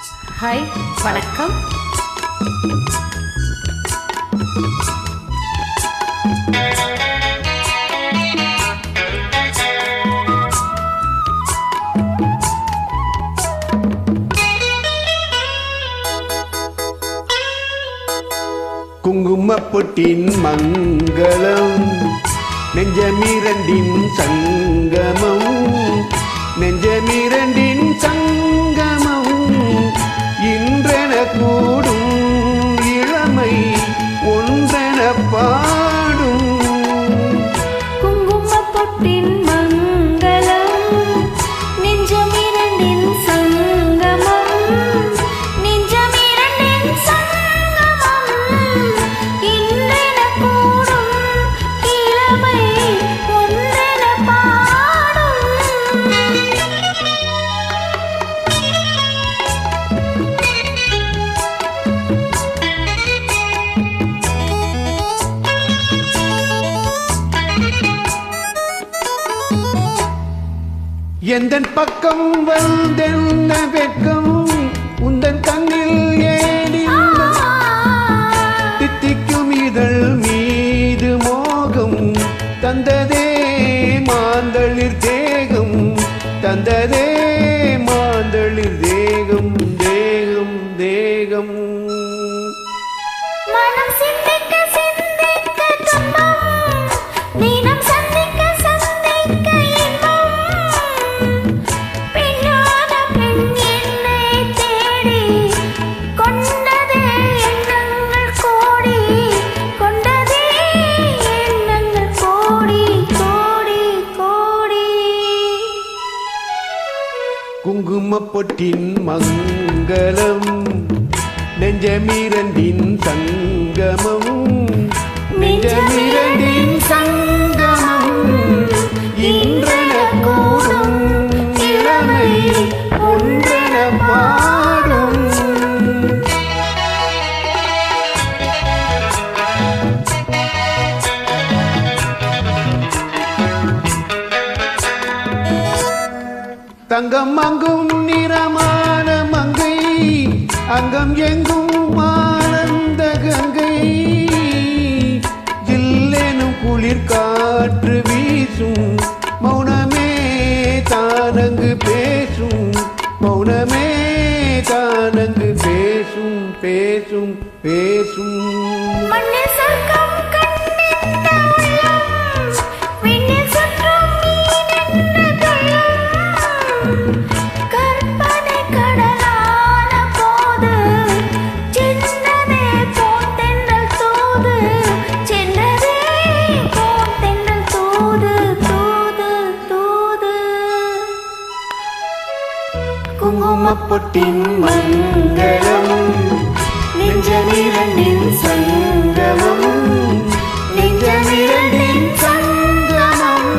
Hi, வணக்கம். குங்குமப்பொட்டின் மங்களம், நெஞ்சமிரண்டின் சங்கமம், நெஞ்சமிரண்டின் சங்கமம், இன்றென கூடும் இளமை ஒன்றென பாடும். குங்குமப்பொட்டின் மங்களம், நெஞ்சமிரண்டின் சங்கமம், நெஞ்சமிரண்டின் சங்கமம், இன்றென கூடும் இளமை ஒன்றென பாடும். எந்தன் பக்கம் வந்தென்ன வெட்கம், உந்தன் கண்ணில் ஏடி தித்திக்கும் இதழ் மீது மோகம், தந்ததே மாந்தளிர் தேகம், தந்ததே மாந்தளிர் தேகம், தேகம் தேகம். மனம் சிந்திக்க சிந்திக்க துன்பம், தினம் சந்திக்க சந்திக்க இன்பம், பெண்ணான பெண் என்னை தேடி கொண்டதே எண்ணங்கள் கோடி, கொண்டதே எண்ணங்கள் கோடி கோடி கோடி. குங்குமப்பொட்டின் மங்களம், நெஞ்சமிரண்டின் சங்கமம், நெஞ்சமிரண்டின் சங்கமம், இன்றென கூடும் இளமை ஒன்றென பாடும். தங்கம் அங்கும் நிறமான மங்கை, அங்கம் எங்கும் ஆனந்த கங்கை, ஜில்லெனும் குளிர் காற்று வீசும், மௌனமே தானங்கு பேசும், மௌனமே தானங்கு பேசும் பேசும் பேசும். மண்ணில் சொர்க்கம் கண்டென்ன உள்ளம், விண்ணில் சுற்றும் மீனென்ன துள்ளம், கற்பனை கடலான போது சென்றதே போத்தென்றல் தூது, சென்றதே போத்தென்றல் தூது தூது தூது. குங்குமப்பொட்டின் மங்களம், நெஞ்சமிரண்டின் சங்கமம், நெஞ்சமிரண்டின் சங்கமம்,